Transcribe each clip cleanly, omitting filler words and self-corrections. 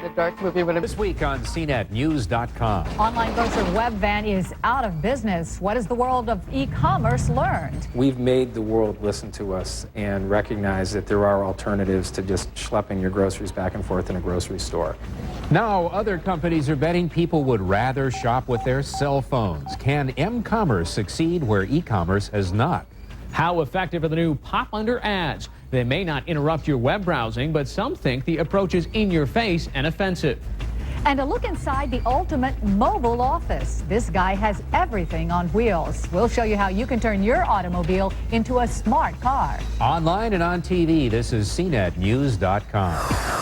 The dark movie would have... This week on CNETnews.com. Online grocer Webvan is out of business. What has the world of e-commerce learned? We've made the world listen to us and recognize that there are alternatives to just schlepping your groceries back and forth in a grocery store. Now, other companies are betting people would rather shop with their cell phones. Can m-commerce succeed where e-commerce has not? How effective are the new pop-under ads? They may not interrupt your web browsing, but some think the approach is in your face and offensive. And a look inside the ultimate mobile office. This guy has everything on wheels. We'll show you how you can turn your automobile into a smart car. Online and on TV, this is CNETnews.com.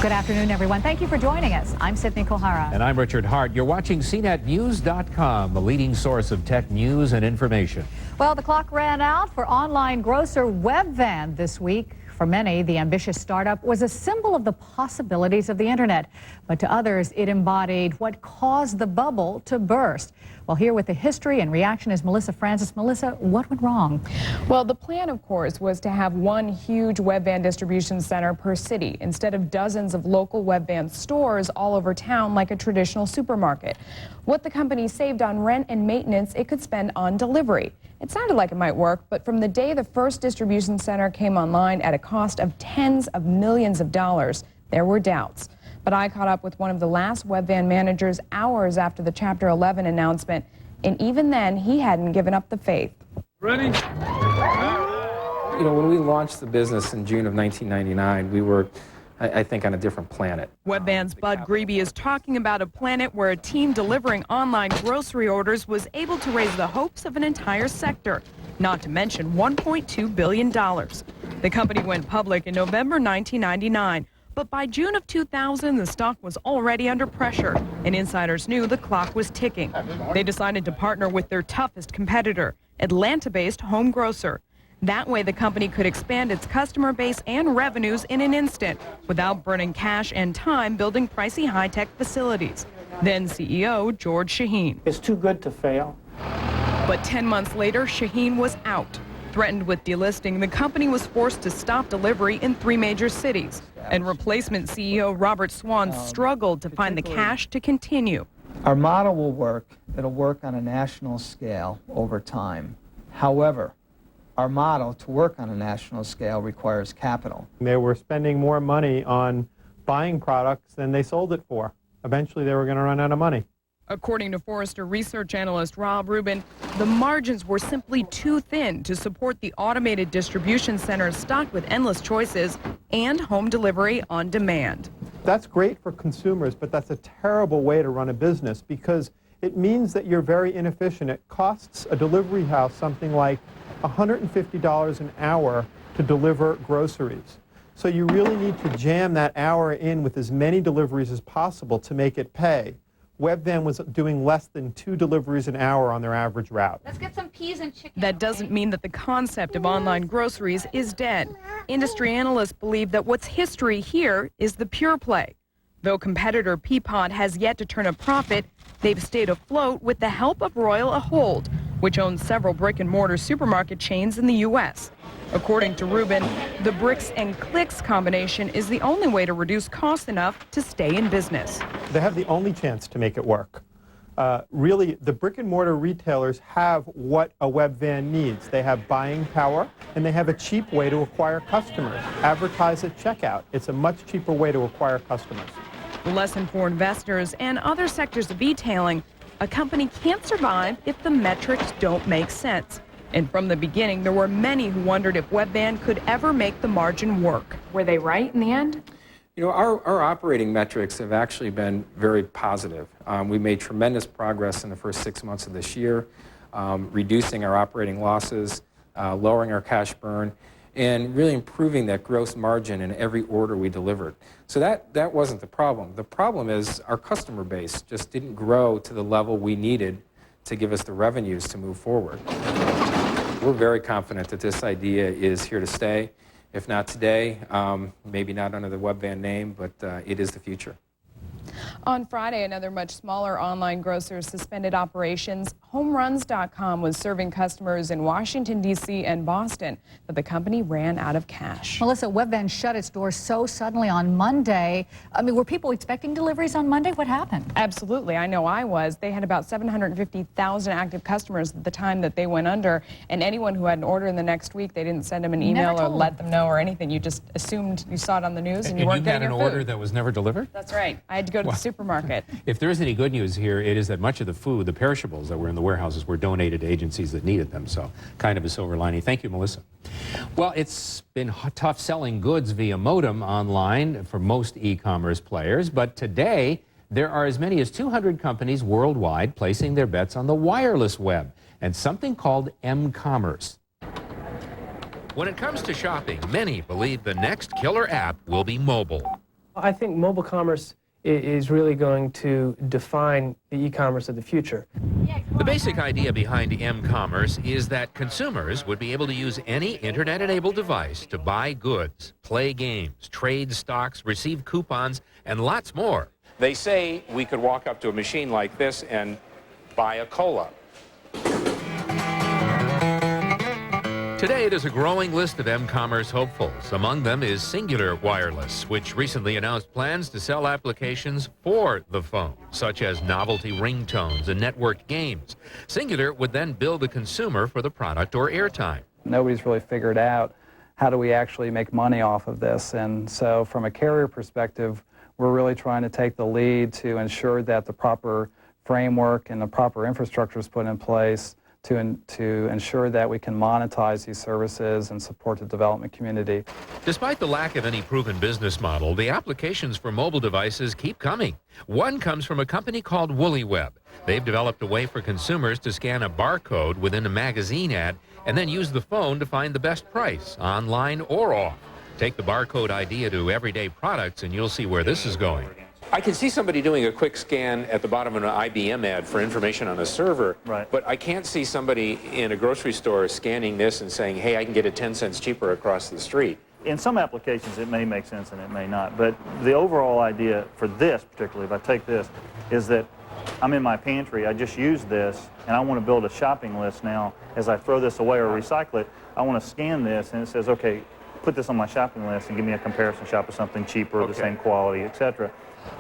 Good afternoon, everyone. Thank you for joining us. I'm Sydney Kohara. And I'm Richard Hart. You're watching CNETnews.com, the leading source of tech news and information. Well, the clock ran out for online grocer Webvan this week. For many, the ambitious startup was a symbol of the possibilities of the internet. But to others, it embodied what caused the bubble to burst. Well, here with the history and reaction is Melissa Francis. Melissa, what went wrong? Well, the plan, of course, was to have one huge Webvan distribution center per city instead of dozens of local Webvan stores all over town like a traditional supermarket. What the company saved on rent and maintenance, it could spend on delivery. It sounded like it might work, but from the day the first distribution center came online at a cost of tens of millions of dollars, there were doubts. But I caught up with one of the last Webvan managers hours after the Chapter 11 announcement, and even then, he hadn't given up the faith. Ready? You know, when we launched the business in June of 1999, we were, I think, on a different planet. Webvan's Bud Grebe is talking about a planet where a team delivering online grocery orders was able to raise the hopes of an entire sector, not to mention $1.2 billion. The company went public in November 1999. But by June of 2000, the stock was already under pressure, and insiders knew the clock was ticking. They decided to partner with their toughest competitor, Atlanta-based Home Grocer. That way, the company could expand its customer base and revenues in an instant without burning cash and time building pricey high-tech facilities. Then CEO George Shaheen. It's too good to fail. But 10 months later, Shaheen was out. Threatened with delisting, the company was forced to stop delivery in 3 major cities. And replacement CEO Robert Swan struggled to find the cash to continue. Our model will work. It'll work on a national scale over time. However, our model to work on a national scale requires capital. They were spending more money on buying products than they sold it for. Eventually, they were going to run out of money. According to Forrester research analyst Rob Rubin, the margins were simply too thin to support the automated distribution centers stocked with endless choices and home delivery on demand. That's great for consumers, but that's a terrible way to run a business because it means that you're very inefficient. It costs a delivery house something like $150 an hour to deliver groceries. So you really need to jam that hour in with as many deliveries as possible to make it pay. Webvan was doing less than 2 deliveries an hour on their average route. Let's get some peas and chicken. That doesn't mean that the concept of online groceries is dead. Industry analysts believe that what's history here is the pure play. Though competitor Peapod has yet to turn a profit, they've stayed afloat with the help of Royal Ahold, which owns several brick-and-mortar supermarket chains in the U.S. According to Rubin, the bricks and clicks combination is the only way to reduce costs enough to stay in business. They have the only chance to make it work. Really, the brick-and-mortar retailers have what a Webvan needs. They have buying power, and they have a cheap way to acquire customers. Advertise at checkout. It's a much cheaper way to acquire customers. The lesson for investors and other sectors of e-tailing, a company can't survive if the metrics don't make sense. And from the beginning, there were many who wondered if Webvan could ever make the margin work. Were they right in the end? You know, our operating metrics have actually been very positive. We made tremendous progress in the first 6 months of this year, reducing our operating losses, lowering our cash burn, and really improving that gross margin in every order we delivered. So that wasn't the problem. The problem is our customer base just didn't grow to the level we needed to give us the revenues to move forward. we're very confident that this idea is here to stay. If not today, maybe not under the Webvan name, but it is the future. On Friday, another much smaller online grocer suspended operations. HomeRuns.com was serving customers in Washington, D.C. and Boston, but the company ran out of cash. Melissa, Webvan shut its doors so suddenly on Monday. I mean, were people expecting deliveries on Monday? What happened? Absolutely. I know I was. They had about 750,000 active customers at the time that they went under, and anyone who had an order in the next week, they didn't send them an email or let them know or anything. You just assumed you saw it on the news and you weren't getting your food. And you had an order that was never delivered? That's right. I had to go to the supermarket. If there is any good news here, it is that much of the food, the perishables that were in the warehouses, were donated to agencies that needed them. So kind of a silver lining. Thank you, Melissa. Well, it's been tough selling goods via modem online for most e-commerce players, but today there are as many as 200 companies worldwide placing their bets on the wireless web and something called m-commerce. When it comes to shopping, many believe the next killer app will be mobile. I think mobile commerce is really going to define the e-commerce of the future. The basic idea behind m-commerce is that consumers would be able to use any internet-enabled device to buy goods, play games, trade stocks, receive coupons, and lots more. They say we could walk up to a machine like this and buy a cola. Today, there's a growing list of m-commerce hopefuls. Among them is Singular Wireless, which recently announced plans to sell applications for the phone, such as novelty ringtones and networked games. Singular would then bill the consumer for the product or airtime. Nobody's really figured out how do we actually make money off of this. And so from a carrier perspective, we're really trying to take the lead to ensure that the proper framework and the proper infrastructure is put in place to ensure that we can monetize these services and support the development community. Despite the lack of any proven business model, the applications for mobile devices keep coming. One comes from a company called WoollyWeb. They've developed a way for consumers to scan a barcode within a magazine ad and then use the phone to find the best price, online or off. Take the barcode idea to everyday products and you'll see where this is going. I can see somebody doing a quick scan at the bottom of an IBM ad for information on a server, right, but I can't see somebody in a grocery store scanning this and saying, hey, I can get it 10 cents cheaper across the street. In some applications, it may make sense and it may not, but the overall idea for this, particularly if I take this, is that I'm in my pantry, I just used this, and I want to build a shopping list now. As I throw this away or recycle it, I want to scan this, and it says, okay, put this on my shopping list and give me a comparison shop of something cheaper, the same quality, etc.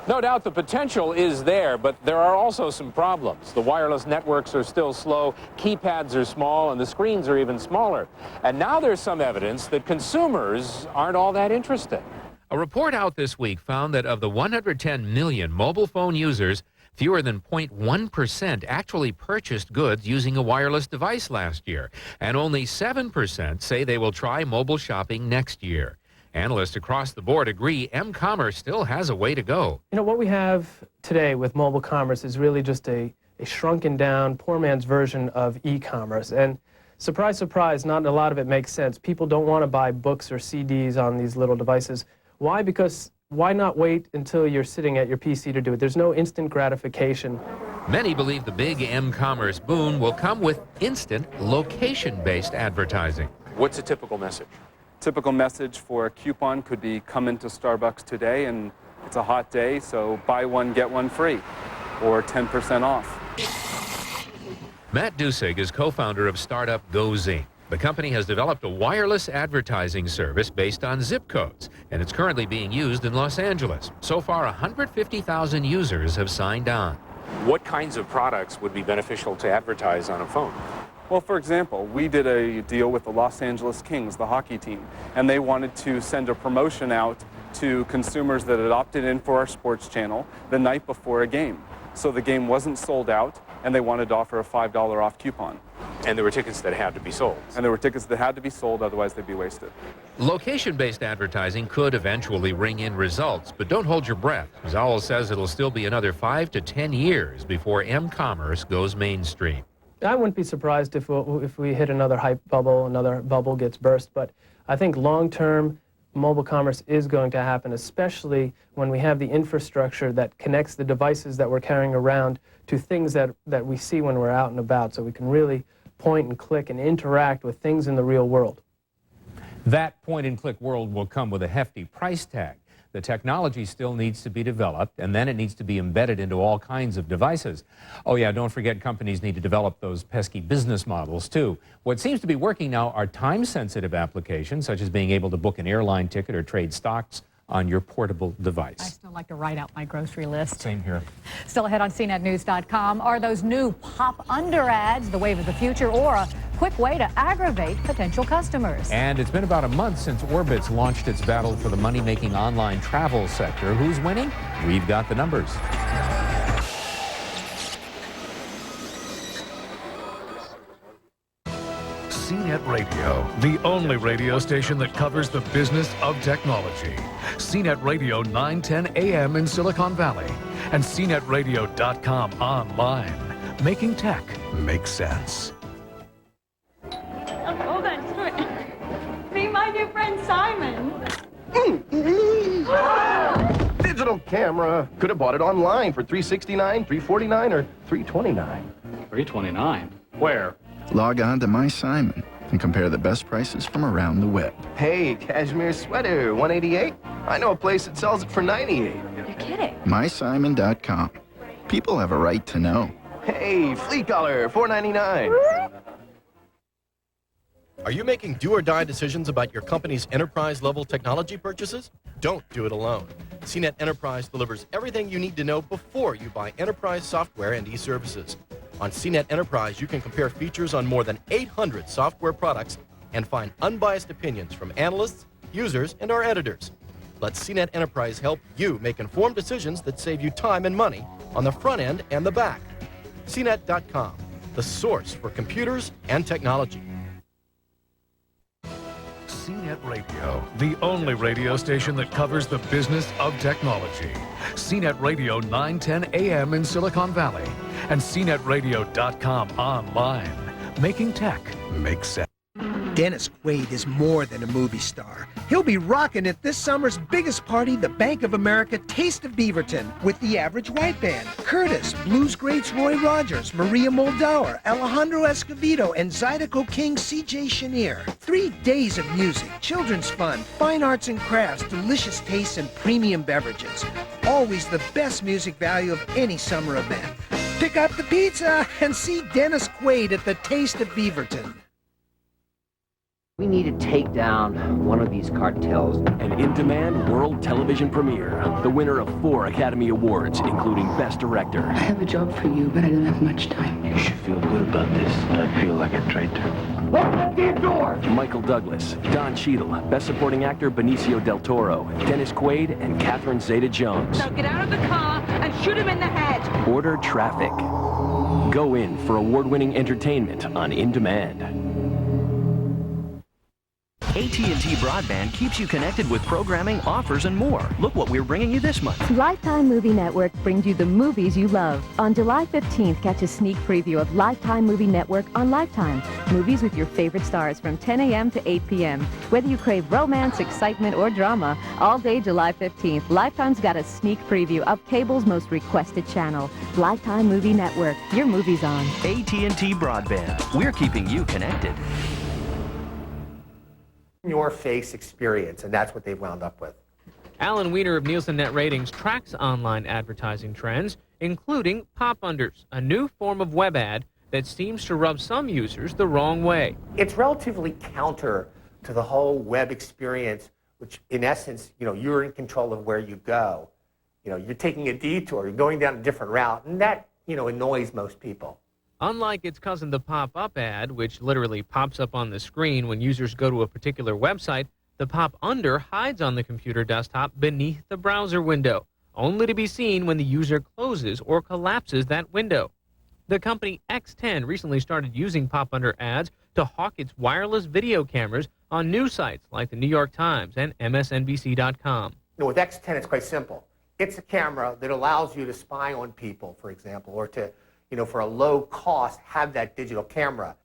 No doubt the potential is there, but there are also some problems. The wireless networks are still slow, keypads are small, and the screens are even smaller. And now there's some evidence that consumers aren't all that interested. A report out this week found that of the 110 million mobile phone users, fewer than 0.1% actually purchased goods using a wireless device last year, and only 7% say they will try mobile shopping next year. Analysts across the board agree m-commerce still has a way to go. You know, what we have today with mobile commerce is really just a shrunken down, poor man's version of e-commerce. And surprise, surprise, not a lot of it makes sense. People don't want to buy books or CDs on these little devices. Why? Because why not wait until you're sitting at your PC to do it? There's no instant gratification. Many believe the big m-commerce boon will come with instant location-based advertising. What's a typical message? Typical message for a coupon could be come into Starbucks today and it's a hot day, so buy one, get one free, or 10% off. Matt Dusig is co-founder of startup GoZing. The company has developed a wireless advertising service based on zip codes, and it's currently being used in Los Angeles. So far, 150,000 users have signed on. What kinds of products would be beneficial to advertise on a phone? Well, for example, we did a deal with the Los Angeles Kings, the hockey team, and they wanted to send a promotion out to consumers that had opted in for our sports channel the night before a game. So the game wasn't sold out, and they wanted to offer a $5 off coupon. And there were tickets that had to be sold. And there were tickets that had to be sold, otherwise they'd be wasted. Location-based advertising could eventually ring in results, but don't hold your breath. Zowell says it'll still be another 5 to 10 years before m-commerce goes mainstream. I wouldn't be surprised if we hit another hype bubble, another bubble gets burst, but I think long-term mobile commerce is going to happen, especially when we have the infrastructure that connects the devices that we're carrying around to things that we see when we're out and about, so we can really point and click and interact with things in the real world. That point-and-click world will come with a hefty price tag. The technology still needs to be developed, and then it needs to be embedded into all kinds of devices. Oh yeah, don't forget companies need to develop those pesky business models too. What seems to be working now are time-sensitive applications, such as being able to book an airline ticket or trade stocks on your portable device. I still like to write out my grocery list. Same here. Still ahead on CNETnews.com, are those new pop-under ads the wave of the future, or a quick way to aggravate potential customers? And it's been about a month since Orbitz launched its battle for the money-making online travel sector. Who's winning? We've got the numbers. CNET Radio, the only radio station that covers the business of technology. CNET Radio 910 AM in Silicon Valley and CNETradio.com online. Making tech make sense. Oh, hold on. Meet my new friend Simon. Digital camera. Could have bought it online for $369, $349, or $329. $329? Where? Log on to My Simon and compare the best prices from around the web. Hey, cashmere sweater, $188. I know a place that sells it for $98. You're kidding. MySimon.com. People have a right to know. Hey, flea collar, $4.99. Are you making do-or-die decisions about your company's enterprise-level technology purchases? Don't do it alone. CNET Enterprise delivers everything you need to know before you buy enterprise software and e-services. On CNET Enterprise, you can compare features on more than 800 software products and find unbiased opinions from analysts, users, and our editors. Let CNET Enterprise help you make informed decisions that save you time and money on the front end and the back. CNET.com, the source for computers and technology. CNET Radio, the only radio station that covers the business of technology. CNET Radio 910 AM in Silicon Valley and CNETradio.com online. Making tech make sense. Dennis Quaid is more than a movie star. He'll be rocking at this summer's biggest party, the Bank of America Taste of Beaverton, with the Average White Band, Curtis, blues greats Roy Rogers, Maria Muldaur, Alejandro Escovedo, and Zydeco King C.J. Chenier. 3 days of music, children's fun, fine arts and crafts, delicious tastes, and premium beverages. Always the best music value of any summer event. Pick up the pizza and see Dennis Quaid at the Taste of Beaverton. We need to take down one of these cartels. An in-demand world television premiere. The winner of 4 Academy Awards, including Best Director. I have a job for you, but I don't have much time. You should feel good about this. I feel like a traitor. Open the door! Michael Douglas, Don Cheadle, Best Supporting Actor Benicio del Toro, Dennis Quaid, and Catherine Zeta-Jones. Now get out of the car and shoot him in the head. Order Traffic. Go in for award-winning entertainment on In Demand. AT&T Broadband keeps you connected with programming, offers, and more. Look what we're bringing you this month. Lifetime Movie Network brings you the movies you love. On July 15th, catch a sneak preview of Lifetime Movie Network on Lifetime. Movies with your favorite stars from 10 a.m. to 8 p.m. Whether you crave romance, excitement, or drama, all day July 15th, Lifetime's got a sneak preview of cable's most requested channel. Lifetime Movie Network. Your movie's on. AT&T Broadband. We're keeping you connected. Your face experience, and that's what they've wound up with. Alan Weiner of Nielsen Net Ratings tracks online advertising trends, including pop-unders, a new form of web ad that seems to rub some users the wrong way. It's relatively counter to the whole web experience, which in essence, you're in control of where you go. You're taking a detour, you're going down a different route, and that, annoys most people. Unlike its cousin, the pop-up ad, which literally pops up on the screen when users go to a particular website, the pop-under hides on the computer desktop beneath the browser window, only to be seen when the user closes or collapses that window. The company X10 recently started using pop-under ads to hawk its wireless video cameras on news sites like the New York Times and MSNBC.com. With X10, it's quite simple. It's a camera that allows you to spy on people, for example, or to for a low cost, have that digital camera.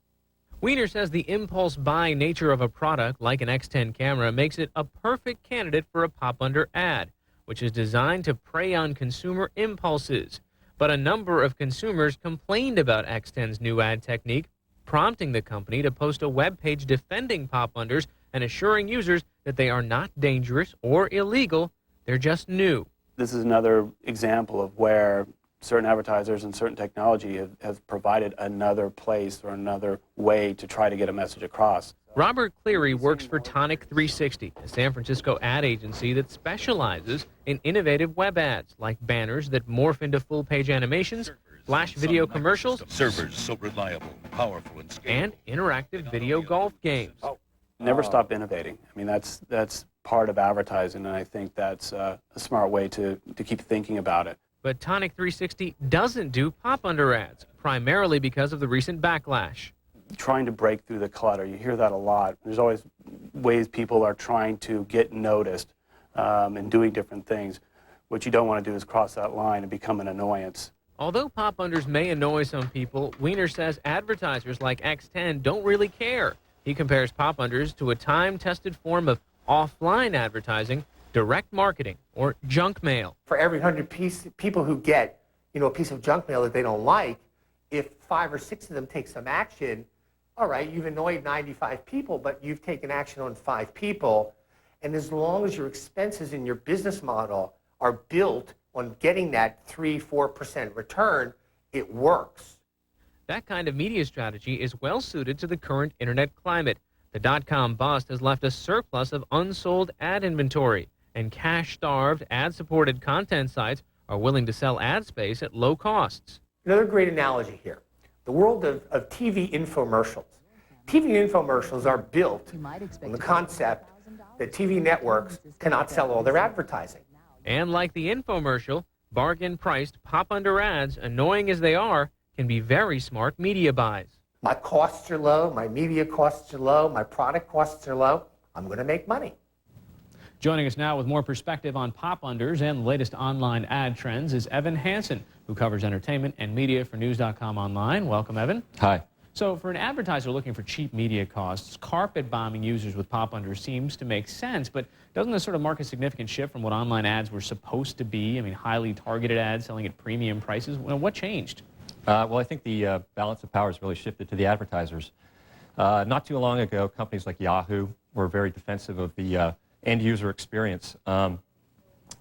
Weiner says the impulse buy nature of a product like an X10 camera makes it a perfect candidate for a pop-under ad, which is designed to prey on consumer impulses. But a number of consumers complained about X10's new ad technique, prompting the company to post a web page defending pop-unders and assuring users that they are not dangerous or illegal, they're just new. This is another example of where certain advertisers and certain technology have provided another place or another way to try to get a message across. Robert Cleary works for Tonic 360, a San Francisco ad agency that specializes in innovative web ads like banners that morph into full-page animations, flash video commercials, servers so reliable, powerful, and interactive video golf games. Never stop innovating. I mean, that's part of advertising, and I think that's a smart way to keep thinking about it. But Tonic 360 doesn't do pop-under ads, primarily because of the recent backlash. Trying to break through the clutter, you hear that a lot. There's always ways people are trying to get noticed and doing different things. What you don't want to do is cross that line and become an annoyance. Although pop-unders may annoy some people, Wiener says advertisers like X10 don't really care. He compares pop-unders to a time-tested form of offline advertising, direct marketing, or junk mail. For every 100 people who get, a piece of junk mail that they don't like, if 5 or 6 of them take some action, all right, you've annoyed 95 people, but you've taken action on 5 people. And as long as your expenses in your business model are built on getting that 3-4% return, it works. That kind of media strategy is well suited to the current internet climate. The dot-com bust has left a surplus of unsold ad inventory, and cash-starved, ad-supported content sites are willing to sell ad space at low costs. Another great analogy here, the world of TV infomercials. TV infomercials are built on the concept that TV networks cannot sell all their advertising. And like the infomercial, bargain-priced pop-under ads, annoying as they are, can be very smart media buys. My costs are low, my media costs are low, my product costs are low, I'm going to make money. Joining us now with more perspective on pop-unders and the latest online ad trends is Evan Hansen, who covers entertainment and media for News.com Online. Welcome, Evan. Hi. So for an advertiser looking for cheap media costs, carpet bombing users with pop-unders seems to make sense, but doesn't this sort of mark a significant shift from what online ads were supposed to be? I mean, highly targeted ads selling at premium prices. What changed? Well, I think the balance of power has really shifted to the advertisers. Not too long ago, companies like Yahoo were very defensive of the end-user experience. But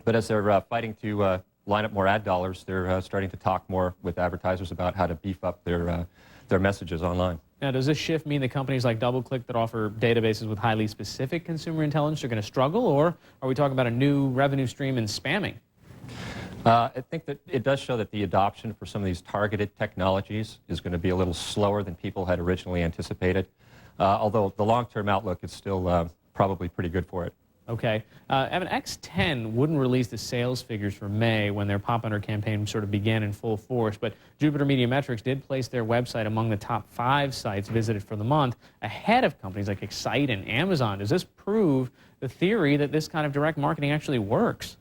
as they're fighting to line up more ad dollars, they're starting to talk more with advertisers about how to beef up their messages online. Now, does this shift mean that companies like DoubleClick that offer databases with highly specific consumer intelligence are going to struggle, or are we talking about a new revenue stream in spamming? I think that it does show that the adoption for some of these targeted technologies is going to be a little slower than people had originally anticipated, although the long-term outlook is still probably pretty good for it. Okay. Evan, X10 wouldn't release the sales figures for May when their pop-under campaign sort of began in full force, but Jupiter Media Metrics did place their website among the top 5 sites visited for the month, ahead of companies like Excite and Amazon. Does this prove the theory that this kind of direct marketing actually works?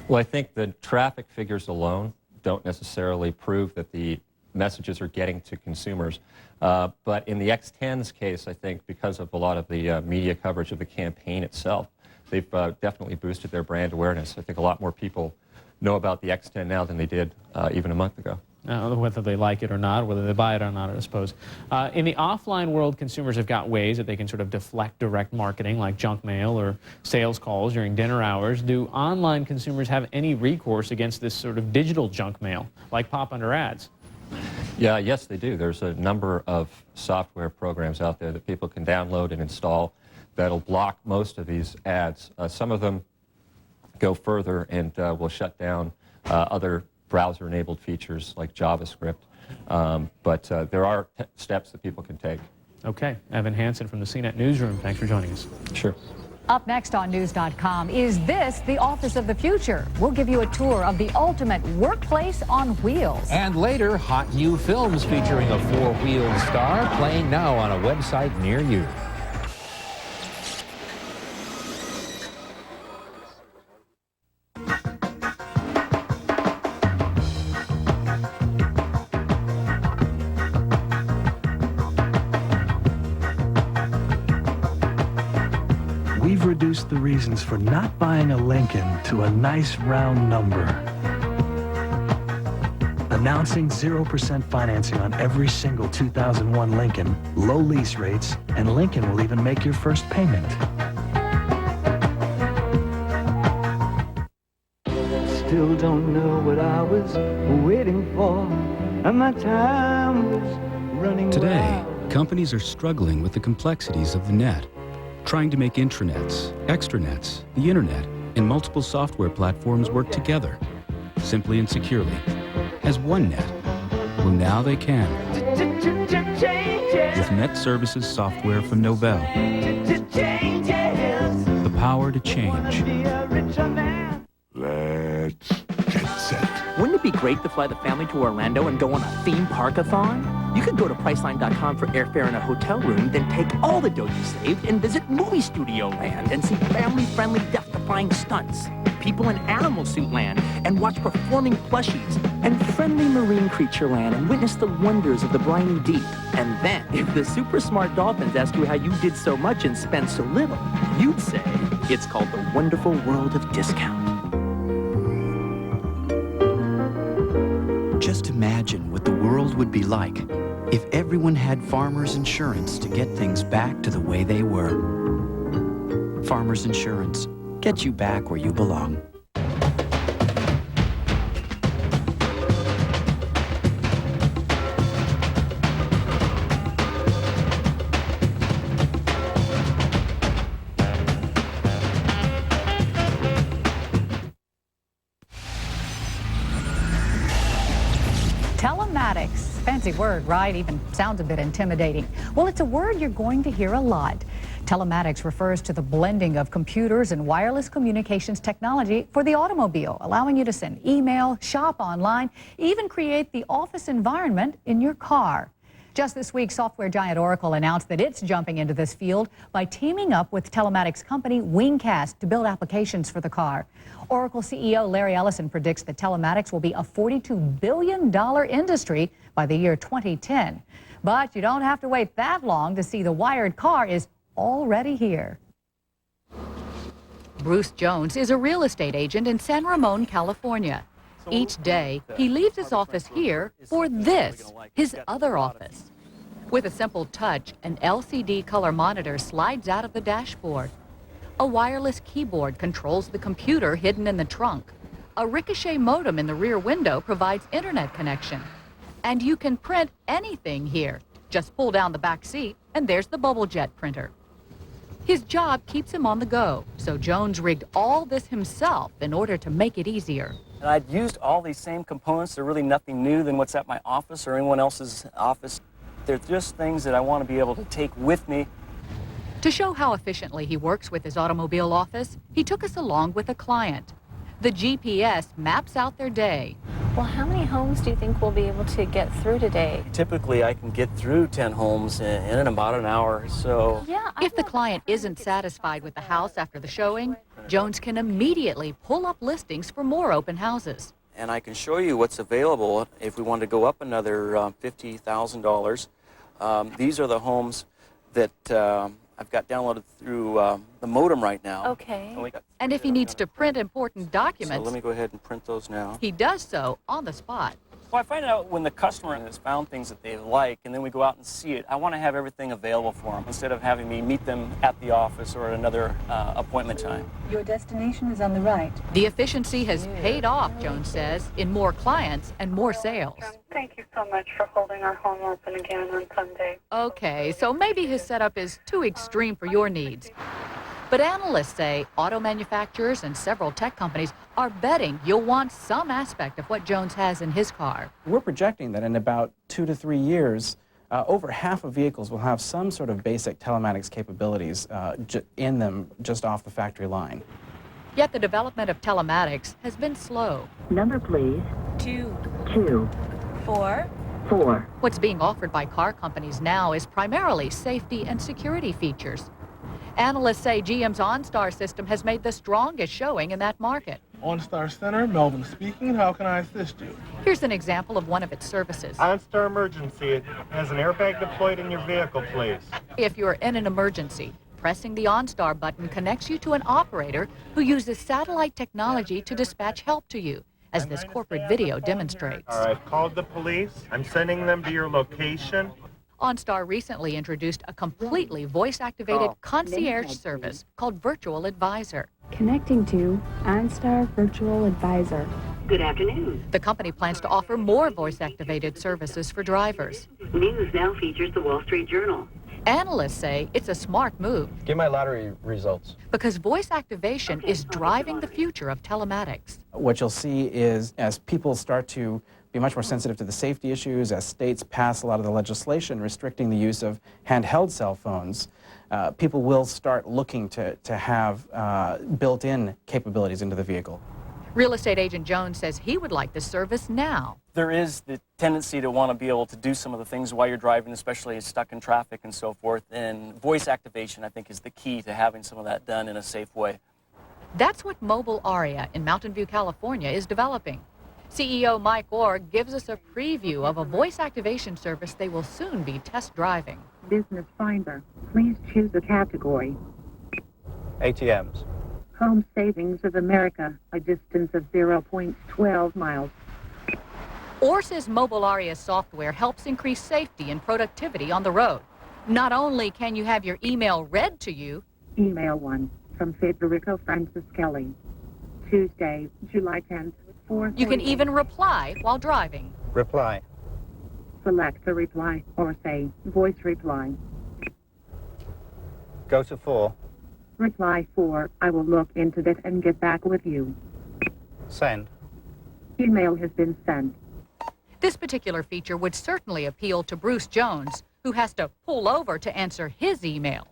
Well, I think the traffic figures alone don't necessarily prove that the messages are getting to consumers. But in the X10's case, I think because of a lot of the media coverage of the campaign itself, they've definitely boosted their brand awareness. I think a lot more people know about the X10 now than they did even a month ago. Whether they like it or not, whether they buy it or not, I suppose. In the offline world, consumers have got ways that they can sort of deflect direct marketing, like junk mail or sales calls during dinner hours. Do online consumers have any recourse against this sort of digital junk mail, like pop-under ads? Yeah, yes, they do. There's a number of software programs out there that people can download and install that'll block most of these ads. Some of them go further and will shut down other browser-enabled features like JavaScript, but there are steps that people can take. Okay. Evan Hansen from the CNET Newsroom, thanks for joining us. Sure. Up next on News.com, is this the office of the future? We'll give you a tour of the ultimate workplace on wheels. And later, hot new films featuring a four-wheeled star playing now on a website near you. We've reduced the reasons for not buying a Lincoln to a nice round number. A Announcing 0% financing on every single 2001 Lincoln, low lease rates, and Lincoln will even make your first payment. Still don't know what I was waiting for, and my time was running Today, wild. companies are struggling with the complexities of the net, trying to make intranets, extranets, the internet, and multiple software platforms work together, simply and securely, as one net. Well, now they can. With Net Services software from Novell. The power to change. Let's get set. Wouldn't it be great to fly the family to Orlando and go on a theme park-a-thon? You could go to Priceline.com for airfare and a hotel room, then take all the dough you saved and visit Movie Studio Land and see family-friendly death-defying stunts, people in animal suit land, and watch performing plushies, and friendly marine creature land and witness the wonders of the briny deep. And then, if the super smart dolphins ask you how you did so much and spent so little, you'd say it's called the wonderful world of discount. Just imagine what the world would be like if everyone had Farmers Insurance to get things back to the way they were. Farmers Insurance gets you back where you belong. Telematics. Fancy word, right? Even sounds a bit intimidating. Well, it's a word you're going to hear a lot. Telematics refers to the blending of computers and wireless communications technology for the automobile, allowing you to send email, shop online, even create the office environment in your car. Just this week, software giant Oracle announced that it's jumping into this field by teaming up with telematics company Wingcast to build applications for the car. Oracle CEO Larry Ellison predicts that telematics will be a $42 billion industry by the year 2010. But you don't have to wait that long to see the wired car is already here. Bruce Jones is a real estate agent in San Ramon, California. Each day, he leaves his office here for this, his other office. With a simple touch, an LCD color monitor slides out of the dashboard. A wireless keyboard controls the computer hidden in the trunk. A ricochet modem in the rear window provides internet connection. And you can print anything here. Just pull down the back seat, and there's the bubble jet printer. His job keeps him on the go, so Jones rigged all this himself in order to make it easier. And I'd used all these same components. They're really nothing new than what's at my office or anyone else's office. They're just things that I want to be able to take with me. To show how efficiently he works with his automobile office, he took us along with a client. The GPS maps out their day. Well, how many homes do you think we'll be able to get through today? Typically, I can get through 10 homes in about an hour or so. Yeah. If the client isn't satisfied with the house after the showing, Jones can immediately pull up listings for more open houses. And I can show you what's available if we want to go up another $50,000. These are the homes that I've got downloaded through the modem right now. Okay. And if he needs to print important documents, so let me go ahead and print those now. He does so on the spot. Well, I find out when the customer has found things that they like, and then we go out and see it. I want to have everything available for them instead of having me meet them at the office or at another appointment time. Your destination is on the right. The efficiency has paid off, Jones says, in more clients and more sales. Thank you so much for holding our home open again on Sunday. Okay, so maybe his setup is too extreme for your needs. But analysts say auto manufacturers and several tech companies are betting you'll want some aspect of what Jones has in his car. We're projecting that in about 2 to 3 years, over half of vehicles will have some sort of basic telematics capabilities in them just off the factory line. Yet the development of telematics has been slow. Number, please. 2. 2. 4. 4. What's being offered by car companies now is primarily safety and security features. Analysts say GM's OnStar system has made the strongest showing in that market. OnStar Center, Melvin speaking. How can I assist you? Here's an example of one of its services. OnStar Emergency. It has an airbag deployed in your vehicle, please. If you're in an emergency, pressing the OnStar button connects you to an operator who uses satellite technology to dispatch help to you. as this corporate video demonstrates. All right, I've called the police. I'm sending them to your location. OnStar recently introduced a completely voice-activated concierge service called Virtual Advisor. Connecting to OnStar Virtual Advisor. Good afternoon. The company plans to offer more voice-activated services for drivers. News now features the Wall Street Journal. Analysts say it's a smart move. Give my lottery results. Because voice activation is driving the future of telematics. What you'll see is as people start to be much more sensitive to the safety issues, as states pass a lot of the legislation restricting the use of handheld cell phones, people will start looking to have built-in capabilities into the vehicle. Real estate agent Jones says he would like this service now. There is the tendency to want to be able to do some of the things while you're driving, especially stuck in traffic and so forth. And voice activation, I think, is the key to having some of that done in a safe way. That's what Mobile Aria in Mountain View, California is developing. CEO Mike Orr gives us a preview of a voice activation service they will soon be test driving. Business Finder. Please choose a category. ATMs. Home Savings of America, a distance of 0.12 miles. Orr says Mobile Aria software helps increase safety and productivity on the road. Not only can you have your email read to you, Email 1 from Federico Francis Kelly. Tuesday, July 10th, 4:40. you can even reply while driving. Reply. Select the reply or say voice reply. Go to 4. Reply 4, I will look into this and get back with you. Send. Email has been sent. This particular feature would certainly appeal to Bruce Jones, who has to pull over to answer his email.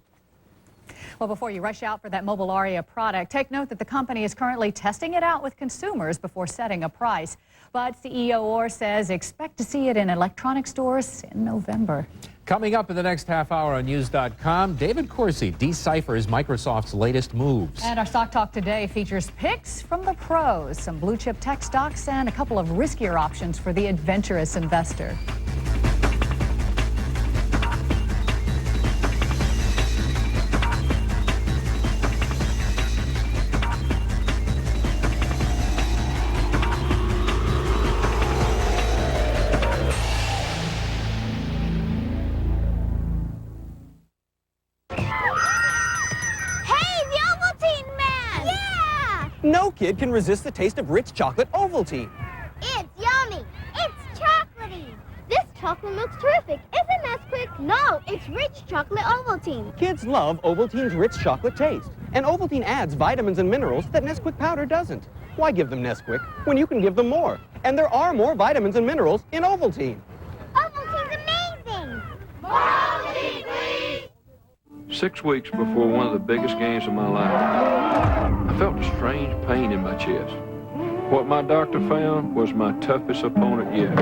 Well, before you rush out for that Mobile Aria product, take note that the company is currently testing it out with consumers before setting a price. But CEO Orr says expect to see it in electronic stores in November. Coming up in the next half hour on News.com, David Corsi deciphers Microsoft's latest moves. And our Stock Talk today features picks from the pros, some blue chip tech stocks, and a couple of riskier options for the adventurous investor. No kid can resist the taste of rich chocolate Ovaltine. It's yummy. It's chocolatey. This chocolate looks terrific. Isn't Nesquik? No, it's rich chocolate Ovaltine. Kids love Ovaltine's rich chocolate taste. And Ovaltine adds vitamins and minerals that Nesquik powder doesn't. Why give them Nesquik when you can give them more? And there are more vitamins and minerals in Ovaltine. Ovaltine's amazing. More Ovaltine, please. 6 weeks before one of the biggest games of my life, I felt a strange pain in my chest. What my doctor found was my toughest opponent yet.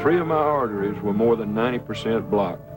3 of my arteries were more than 90% blocked.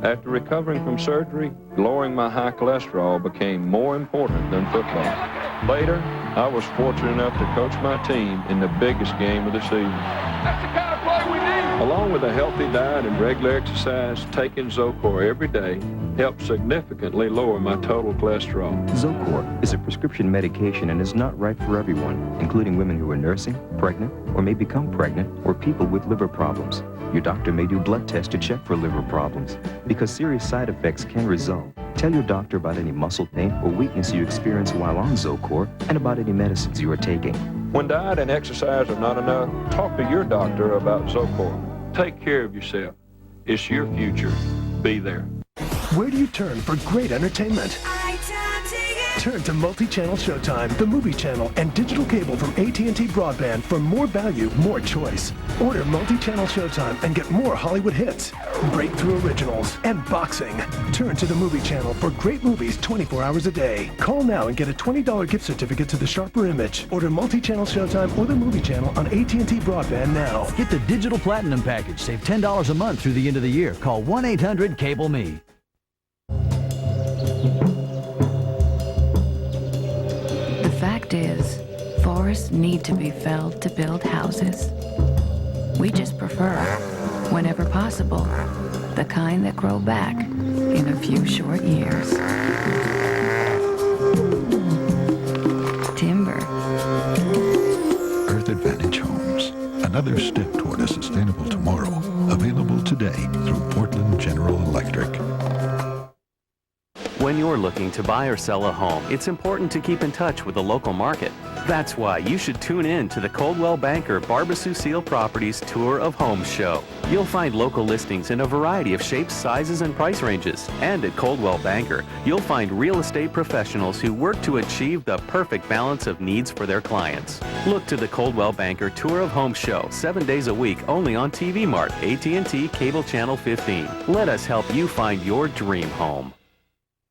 After recovering from surgery, lowering my high cholesterol became more important than football. Later, I was fortunate enough to coach my team in the biggest game of the season. That's the kind of play we need! Along with a healthy diet and regular exercise, taking Zocor every day helps significantly lower my total cholesterol. Zocor is a prescription medication and is not right for everyone, including women who are nursing, pregnant, or may become pregnant, or people with liver problems. Your doctor may do blood tests to check for liver problems, because serious side effects can result. Tell your doctor about any muscle pain or weakness you experience while on Zocor and about any medicines you are taking. When diet and exercise are not enough, talk to your doctor about Zocor. Take care of yourself. It's your future. Be there. Where do you turn for great entertainment? Turn to multi-channel Showtime, the movie channel, and digital cable from AT&T Broadband for more value, more choice. Order multi-channel Showtime and get more Hollywood hits, breakthrough originals, and boxing. Turn to the movie channel for great movies 24 hours a day. Call now and get a $20 gift certificate to the Sharper Image. Order multi-channel Showtime or the movie channel on AT&T Broadband now. Get the Digital Platinum Package. Save $10 a month through the end of the year. Call 1-800-CABLE-ME. The fact is, forests need to be felled to build houses. We just prefer, whenever possible, the kind that grow back in a few short years. Timber today through Portland General Electric. When you're looking to buy or sell a home, it's important to keep in touch with the local market. That's why you should tune in to the Coldwell Banker Barbara Susile Properties Tour of Homes show. You'll find local listings in a variety of shapes, sizes, and price ranges. And at Coldwell Banker, you'll find real estate professionals who work to achieve the perfect balance of needs for their clients. Look to the Coldwell Banker Tour of Homes show 7 days a week only on TV Mart, AT&T Cable Channel 15. Let us help you find your dream home.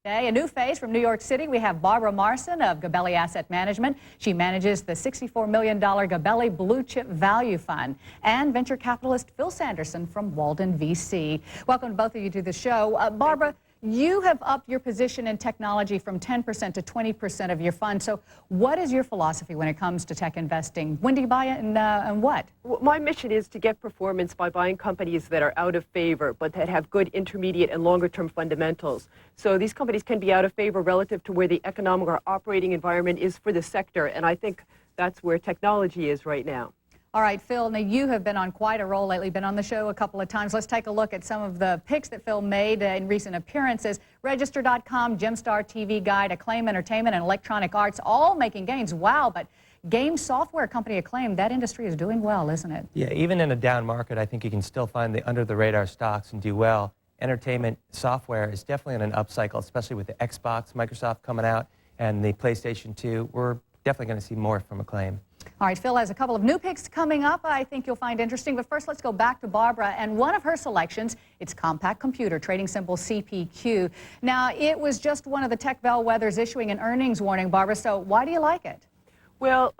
Today, a new face from New York City. We have Barbara Marson of Gabelli Asset Management. She manages the $64 million Gabelli Blue Chip Value Fund. And venture capitalist Phil Sanderson from Walden VC. Welcome to both of you to the show. Barbara, you have upped your position in technology from 10% to 20% of your fund. So what is your philosophy when it comes to tech investing? When do you buy it and what? Well, my mission is to get performance by buying companies that are out of favor, but that have good intermediate and longer-term fundamentals. So these companies can be out of favor relative to where the economic or operating environment is for the sector, and I think that's where technology is right now. All right, Phil, now you have been on quite a roll lately, been on the show a couple of times. Let's take a look at some of the picks that Phil made in recent appearances. Register.com, Gemstar TV Guide, Acclaim Entertainment, and Electronic Arts, all making gains. Wow, but game software company Acclaim, that industry is doing well, isn't it? Yeah, even in a down market, I think you can still find the under-the-radar stocks and do well. Entertainment software is definitely on an upcycle, especially with the Xbox, Microsoft coming out, and the PlayStation 2. We're definitely going to see more from Acclaim. All right, Phil has a couple of new picks coming up I think you'll find interesting. But first, let's go back to Barbara. And one of her selections, it's Compaq Computer, trading symbol CPQ. Now, it was just one of the tech bellwethers issuing an earnings warning, Barbara. So why do you like it? Well,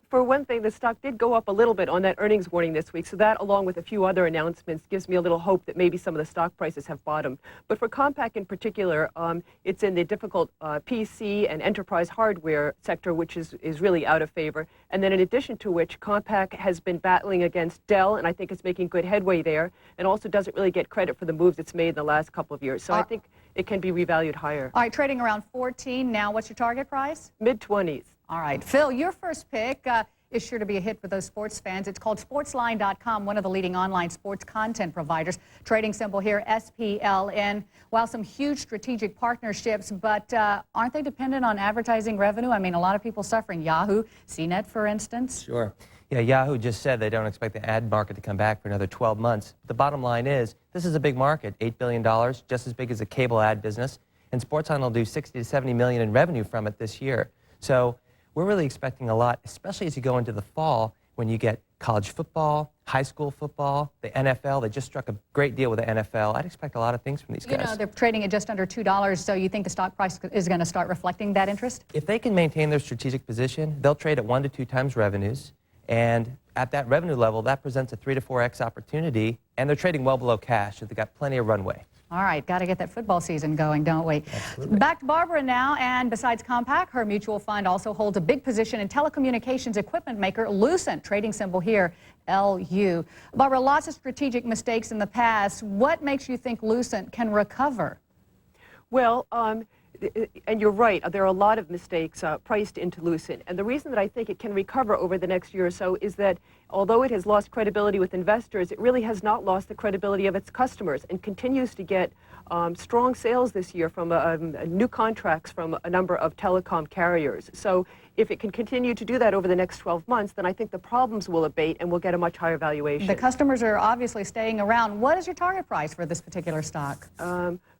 for one thing, the stock did go up a little bit on that earnings warning this week, so that, along with a few other announcements, gives me a little hope that maybe some of the stock prices have bottomed. But for Compaq in particular, it's in the difficult PC and enterprise hardware sector, which is really out of favor. And then in addition to which, Compaq has been battling against Dell, and I think it's making good headway there, and also doesn't really get credit for the moves it's made in the last couple of years. So I think it can be revalued higher. All right, trading around 14 now. What's your target price? Mid-20s. All right, Phil, your first pick is sure to be a hit with those sports fans. It's called Sportsline.com, one of the leading online sports content providers. Trading symbol here, SPLN. While some huge strategic partnerships, but aren't they dependent on advertising revenue? I mean, a lot of people suffering. Yahoo, CNET, for instance. Sure. Yeah, Yahoo just said they don't expect the ad market to come back for another 12 months. The bottom line is, this is a big market, $8 billion, just as big as the cable ad business. And Sportsline will do 60 to 70 million in revenue from it this year. So we're really expecting a lot, especially as you go into the fall when you get college football, high school football, the NFL. They just struck a great deal with the NFL. I'd expect a lot of things from these guys. You know, they're trading at just under $2, so you think the stock price is going to start reflecting that interest? If they can maintain their strategic position, they'll trade at 1 to 2 times revenues. And at that revenue level, that presents a 3 to 4x opportunity. And they're trading well below cash, so they've got plenty of runway. All right, got to get that football season going, don't we? Absolutely. Back to Barbara now, and besides Compaq, her mutual fund also holds a big position in telecommunications equipment maker Lucent, trading symbol here, LU. Barbara, lots of strategic mistakes in the past. What makes you think Lucent can recover? Well, and you're right, there are a lot of mistakes priced into Lucent. And the reason that I think it can recover over the next year or so is that although it has lost credibility with investors, it really has not lost the credibility of its customers and continues to get strong sales this year from new contracts from a number of telecom carriers. So if it can continue to do that over the next 12 months, then I think the problems will abate and we'll get a much higher valuation. The customers are obviously staying around. What is your target price for this particular stock?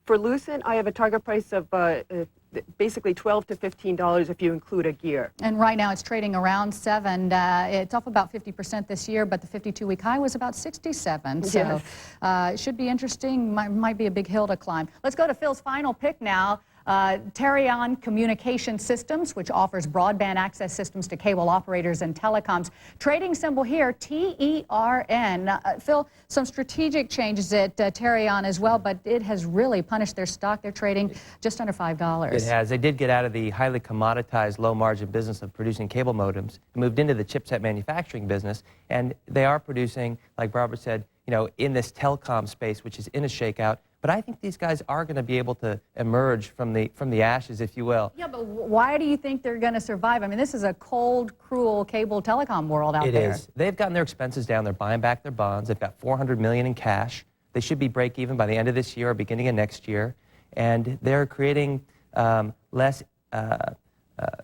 For Lucent, I have a target price of basically $12 to $15 if you include a gear. And right now it's trading around 7. It's up about 50% this year, but the 52-week high was about 67. So Yes. it should be interesting. Might be a big hill to climb. Let's go to Phil's final pick now. Terion Communication Systems, which offers broadband access systems to cable operators and telecoms. Trading symbol here, TERN. Phil, some strategic changes at Terion as well, but it has really punished their stock. They're trading just under $5. It has. They did get out of the highly commoditized, low-margin business of producing cable modems, moved into the chipset manufacturing business, and they are producing, like Barbara said, you know, in this telecom space, which is in a shakeout. But I think these guys are going to be able to emerge from the ashes, if you will. Yeah, but why do you think they're going to survive? I mean, this is a cold, cruel cable telecom world out there. It is. They've gotten their expenses down. They're buying back their bonds. They've got $400 million in cash. They should be break even by the end of this year or beginning of next year. And they're creating less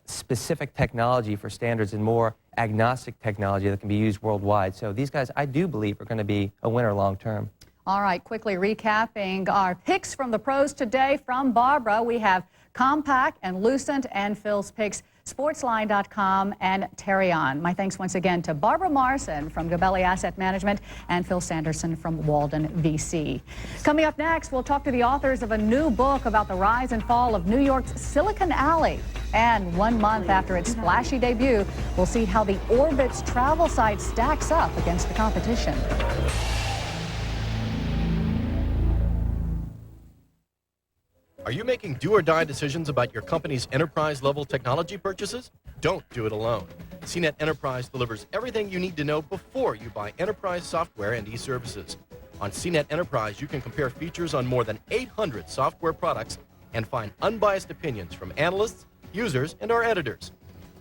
specific technology for standards and more agnostic technology that can be used worldwide. So these guys, I do believe, are going to be a winner long term. All right, quickly recapping our picks from the pros today from Barbara. We have Compaq and Lucent and Phil's picks, Sportsline.com and Terion. My thanks once again to Barbara Marson from Gabelli Asset Management and Phil Sanderson from Walden VC. Coming up next, we'll talk to the authors of a new book about the rise and fall of New York's Silicon Alley. And 1 month after its splashy debut, we'll see how the Orbitz travel site stacks up against the competition. Are you making do-or-die decisions about your company's enterprise-level technology purchases? Don't do it alone. CNET Enterprise delivers everything you need to know before you buy enterprise software and e-services. On CNET Enterprise, you can compare features on more than 800 software products and find unbiased opinions from analysts, users, and our editors.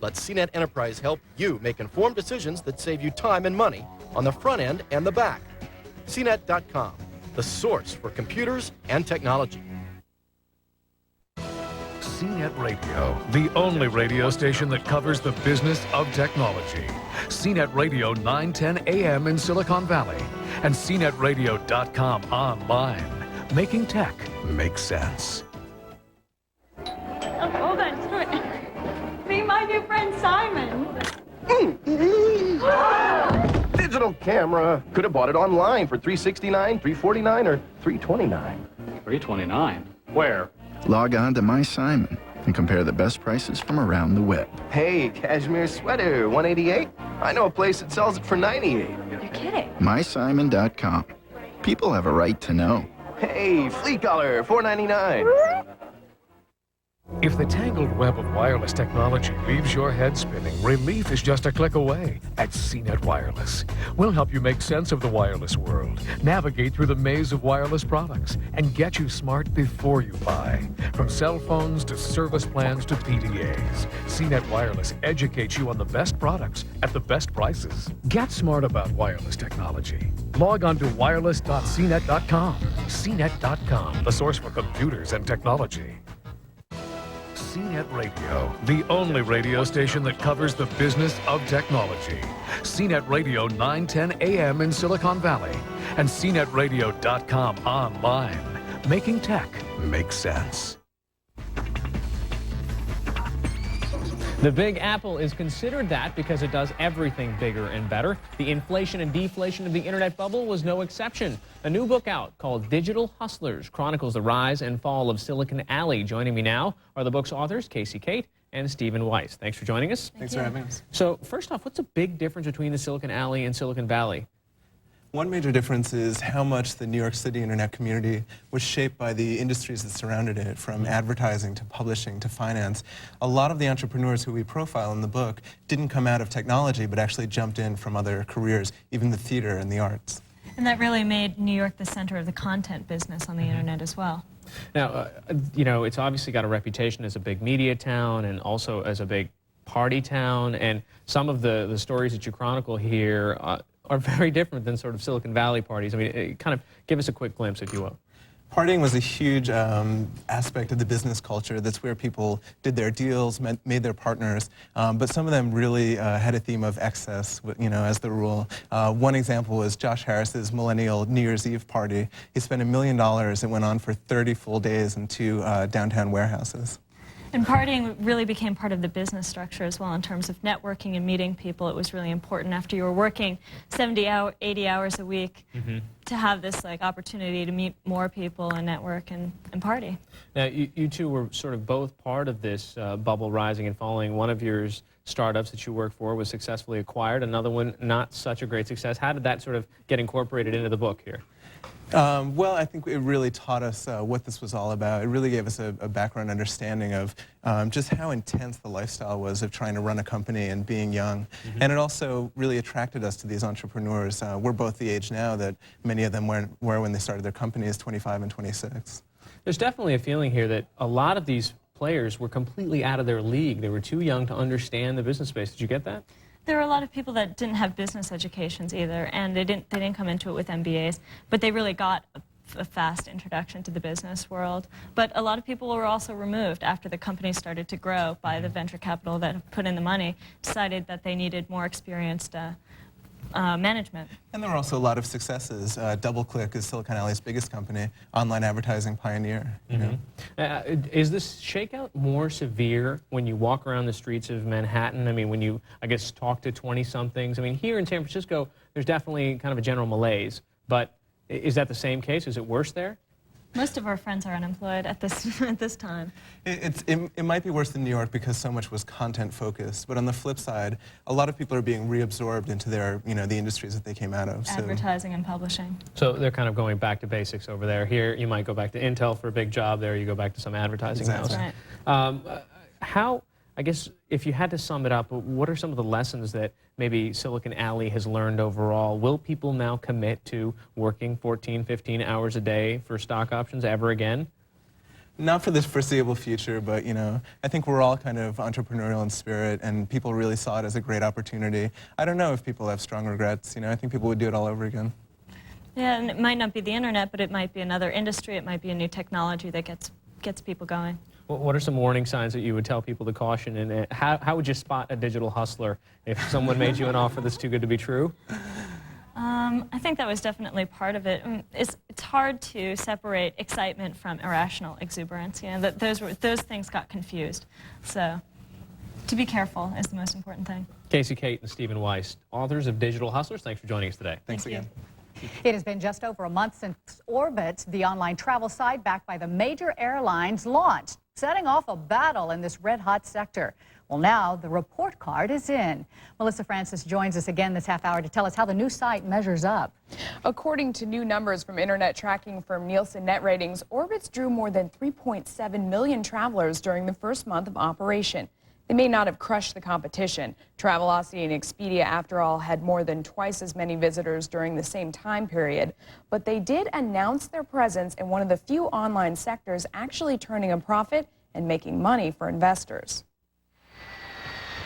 Let CNET Enterprise help you make informed decisions that save you time and money on the front end and the back. CNET.com, the source for computers and technology. CNET Radio, the only radio station that covers the business of technology. CNET Radio 910 AM in Silicon Valley and CNETradio.com online. Making tech make sense. Oh, hold on to it. Meet my new friend Simon. Digital camera. Could have bought it online for $369, $349, or $329. $329? Where? Log on to My Simon and compare the best prices from around the web. Hey, cashmere sweater, $188? I know a place that sells it for $98. You're kidding. MySimon.com. People have a right to know. Hey, flea collar, $4.99. If the tangled web of wireless technology leaves your head spinning, relief is just a click away at CNET Wireless. We'll help you make sense of the wireless world, navigate through the maze of wireless products, and get you smart before you buy. From cell phones to service plans to PDAs, CNET Wireless educates you on the best products at the best prices. Get smart about wireless technology. Log on to wireless.cnet.com. CNET.com, the source for computers and technology. CNET Radio, the only radio station that covers the business of technology. CNET Radio 910 AM in Silicon Valley and CNETradio.com online. Making tech make sense. The Big Apple is considered that because it does everything bigger and better. The inflation and deflation of the internet bubble was no exception. A new book out called Digital Hustlers chronicles the rise and fall of Silicon Alley. Joining me now are the book's authors, Casey Kate and Stephen Weiss. Thanks for joining us. Thanks for having us. So first off, what's the big difference between the Silicon Alley and Silicon Valley? One major difference is how much the New York City internet community was shaped by the industries that surrounded it, from advertising to publishing to finance. A lot of the entrepreneurs who we profile in the book didn't come out of technology, but actually jumped in from other careers, even the theater and the arts. And that really made New York the center of the content business on the internet as well. Now, you know, it's obviously got a reputation as a big media town and also as a big party town, and some of the stories that you chronicle here are very different than sort of Silicon Valley parties. I mean, kind of give us a quick glimpse, if you will. Partying was a huge aspect of the business culture. That's where people did their deals, made their partners, but some of them really had a theme of excess, you know, as the rule. One example was Josh Harris's millennial New Year's Eve party. He spent $1 million. It went on for 30 full days in 2 downtown warehouses. And partying really became part of the business structure as well in terms of networking and meeting people. It was really important after you were working 80 hours a week to have this opportunity to meet more people and network and party. Now, you two were sort of both part of this bubble rising and falling. One of your startups that you worked for was successfully acquired, another one not such a great success. How did that sort of get incorporated into the book here? Well, I think it really taught us what this was all about. It really gave us a background understanding of just how intense the lifestyle was of trying to run a company and being young. And it also really attracted us to these entrepreneurs. We're both the age now that many of them were when they started their companies, 25 and 26. There's definitely a feeling here that a lot of these players were completely out of their league. They were too young to understand the business space. Did you get that? There were a lot of people that didn't have business educations either, and they didn't come into it with MBAs, but they really got a fast introduction to the business world. But a lot of people were also removed after the company started to grow by the venture capital that put in the money, decided that they needed more experienced management. And there were also a lot of successes. DoubleClick is Silicon Valley's biggest company, online advertising pioneer. You know. Is this shakeout more severe when you walk around the streets of Manhattan? I mean, when you, I guess, talk to 20-somethings? I mean, here in San Francisco, there's definitely kind of a general malaise, but is that the same case? Is it worse there? Most of our friends are unemployed at this time. It might be worse than New York because so much was content focused, but on the flip side, a lot of people are being reabsorbed into their, the industries that they came out of. Advertising and publishing. So they're kind of going back to basics over there. Here, you might go back to Intel for a big job. There, you go back to some advertising house. Right. How, I guess, if you had to sum it up, what are some of the lessons that maybe Silicon Alley has learned overall? Will people now commit to working 14, 15 hours a day for stock options ever again? Not for the foreseeable future, but I think we're all kind of entrepreneurial in spirit, and people really saw it as a great opportunity. I don't know if people have strong regrets. I think people would do it all over again. Yeah, and it might not be the internet, but it might be another industry. It might be a new technology that gets people going. What are some warning signs that you would tell people to caution? And how would you spot a digital hustler if someone made you an offer that's too good to be true? I think that was definitely part of it. It's hard to separate excitement from irrational exuberance. Those things got confused. So to be careful is the most important thing. Casey Kate and Stephen Weiss, authors of Digital Hustlers. Thanks for joining us today. Thanks again. It has been just over a month since Orbit, the online travel site backed by the major airlines, launched, setting off a battle in this red-hot sector. Well, now the report card is in. Melissa Francis joins us again this half hour to tell us how the new site measures up. According to new numbers from internet tracking firm Nielsen Net Ratings, Orbitz drew more than 3.7 million travelers during the first month of operation. They may not have crushed the competition. Travelocity and Expedia, after all, had more than twice as many visitors during the same time period. But they did announce their presence in one of the few online sectors actually turning a profit and making money for investors.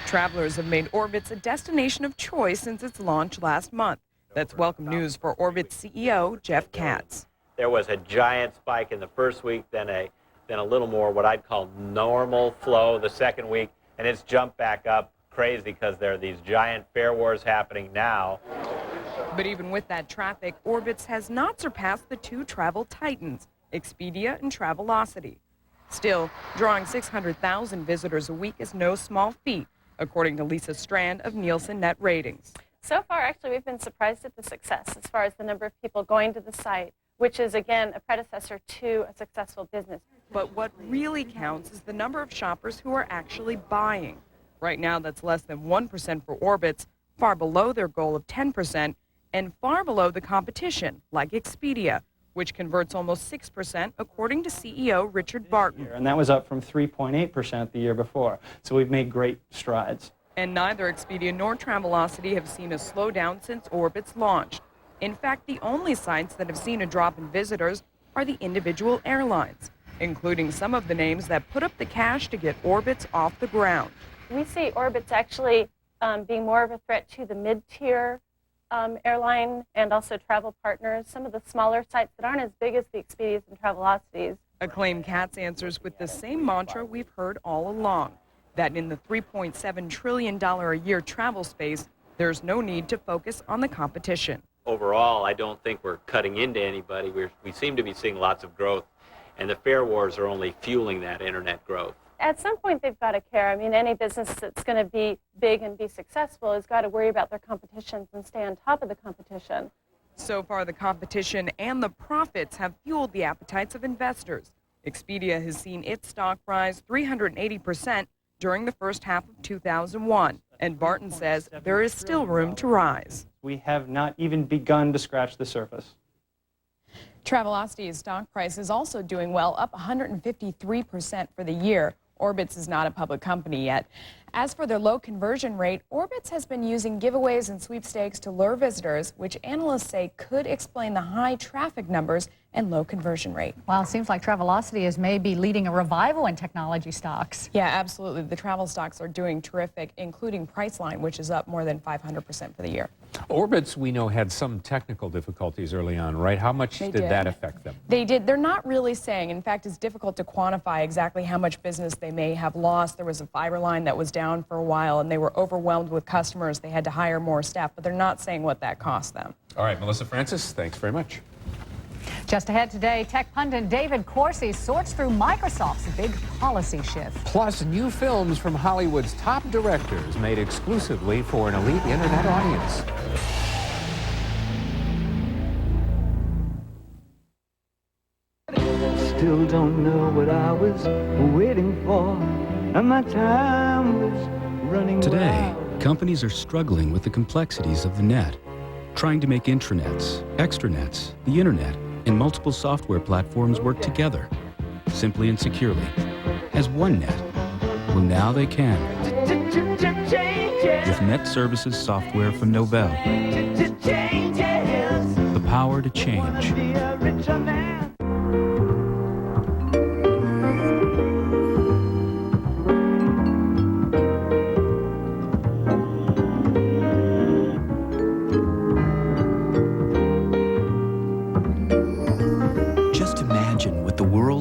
Travelers have made Orbitz a destination of choice since its launch last month. That's welcome news for Orbitz CEO Jeff Katz. There was a giant spike in the first week, then a little more what I'd call normal flow the second week, and it's jumped back up crazy because there are these giant fare wars happening now. But even with that traffic, Orbitz has not surpassed the two travel titans, Expedia and Travelocity. Still, drawing 600,000 visitors a week is no small feat, according to Lisa Strand of Nielsen Net Ratings. So far, actually, we've been surprised at the success as far as the number of people going to the site, which is, again, a predecessor to a successful business. But what really counts is the number of shoppers who are actually buying. Right now, that's less than 1% for Orbitz, far below their goal of 10%, and far below the competition, like Expedia, which converts almost 6%, according to CEO Richard Barton. And that was up from 3.8% the year before. So we've made great strides. And neither Expedia nor Travelocity have seen a slowdown since Orbitz launched. In fact, the only sites that have seen a drop in visitors are the individual airlines, including some of the names that put up the cash to get Orbitz off the ground. We see Orbitz actually being more of a threat to the mid-tier airline and also travel partners, some of the smaller sites that aren't as big as the Expedias and Travelocities. Acclaimed Katz answers with the same mantra we've heard all along, that in the $3.7 trillion a year travel space, there's no need to focus on the competition. Overall, I don't think we're cutting into anybody. We seem to be seeing lots of growth, and the fare wars are only fueling that internet growth. At some point, they've got to care. I mean, any business that's going to be big and be successful has got to worry about their competitions and stay on top of the competition. So far, the competition and the profits have fueled the appetites of investors. Expedia has seen its stock rise 380% during the first half of 2001. And Barton says there is still room to rise. We have not even begun to scratch the surface. Travelocity's stock price is also doing well, up 153% for the year. Orbitz is not a public company yet. As for their low conversion rate, Orbitz has been using giveaways and sweepstakes to lure visitors, which analysts say could explain the high traffic numbers and low conversion rate. Well, it seems like Travelocity is maybe leading a revival in technology stocks. Yeah, absolutely. The travel stocks are doing terrific, including Priceline, which is up more than 500% for the year. Orbitz, we know, had some technical difficulties early on, right? How much did that affect them? They did. They're not really saying. In fact, it's difficult to quantify exactly how much business they may have lost. There was a fiber line that was down for a while, and they were overwhelmed with customers. They had to hire more staff, but they're not saying what that cost them. All right, Melissa Francis, thanks very much. Just ahead today, tech pundit David Corsi sorts through Microsoft's big policy shift. Plus, new films from Hollywood's top directors made exclusively for an elite internet audience. Still don't know what I was waiting for, and my time was running Today, companies are struggling with the complexities of the net, trying to make intranets, extranets, the internet, and multiple software platforms work together, simply and securely, as one net. Well, now they can. With Net Services software from Novell. The power to change.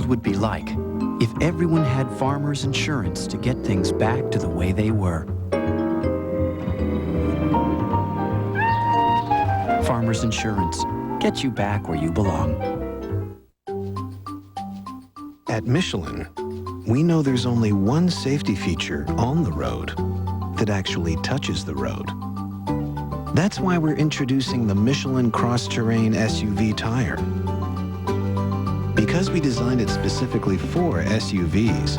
Would be like if everyone had Farmers Insurance to get things back to the way they were. Farmers Insurance, get you back where you belong. At Michelin, we know there's only one safety feature on the road that actually touches the road. That's why we're introducing the Michelin Cross-Terrain SUV tire. Because we designed it specifically for SUVs,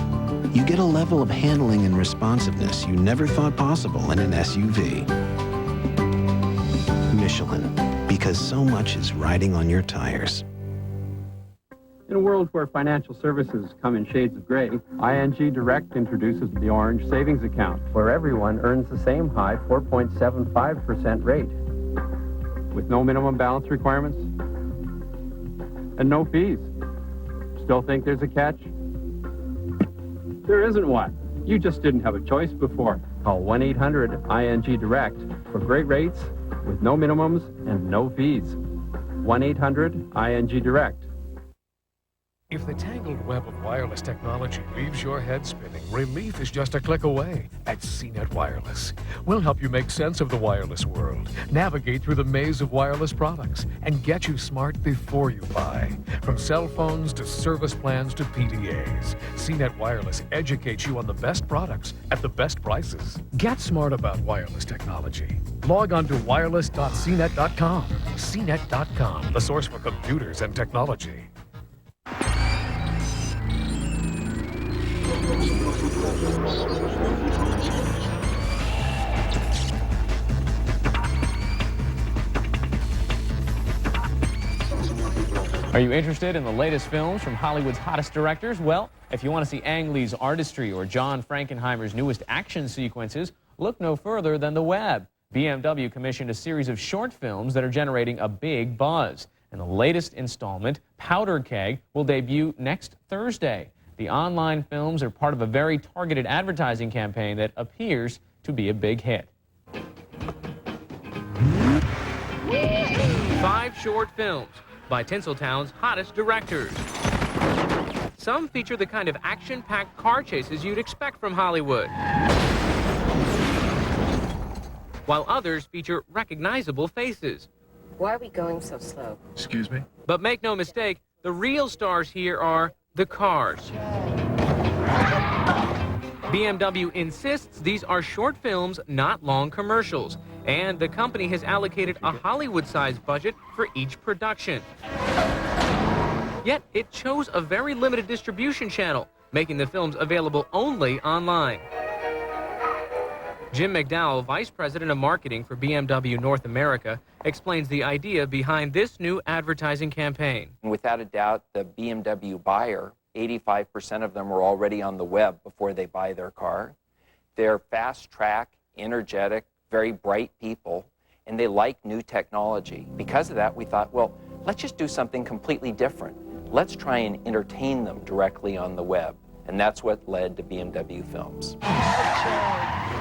you get a level of handling and responsiveness you never thought possible in an SUV. Michelin, because so much is riding on your tires. In a world where financial services come in shades of gray, ING Direct introduces the Orange Savings Account, where everyone earns the same high 4.75% rate, with no minimum balance requirements and no fees. Still think there's a catch? There isn't one. You just didn't have a choice before. Call 1-800-ING Direct for great rates with no minimums and no fees. 1-800-ING Direct. If the tangled web of wireless technology leaves your head spinning, relief is just a click away. At CNET Wireless, we'll help you make sense of the wireless world, navigate through the maze of wireless products, and get you smart before you buy. From cell phones to service plans to PDAs, CNET Wireless educates you on the best products at the best prices. Get smart about wireless technology. Log on to wireless.cnet.com. CNET.com, the source for computers and technology. Are you interested in the latest films from Hollywood's hottest directors? Well, if you want to see Ang Lee's artistry or John Frankenheimer's newest action sequences, look no further than the web. BMW commissioned a series of short films that are generating a big buzz. And the latest installment, Powder Keg, will debut next Thursday. The online films are part of a very targeted advertising campaign that appears to be a big hit. 5 short films by Tinseltown's hottest directors. Some feature the kind of action-packed car chases you'd expect from Hollywood, while others feature recognizable faces. Why are we going so slow? Excuse me? But make no mistake, the real stars here are the cars. BMW insists these are short films, not long commercials, and the company has allocated a Hollywood-sized budget for each production. Yet it chose a very limited distribution channel, making the films available only online. Jim McDowell, Vice President of Marketing for BMW North America, explains the idea behind this new advertising campaign. Without a doubt, the BMW buyer 85% of them are already on the web before they buy their car. They're fast track, energetic, very bright people, and they like new technology. Because of that, we thought, well, let's just do something completely different. Let's try and entertain them directly on the web. And that's what led to BMW Films.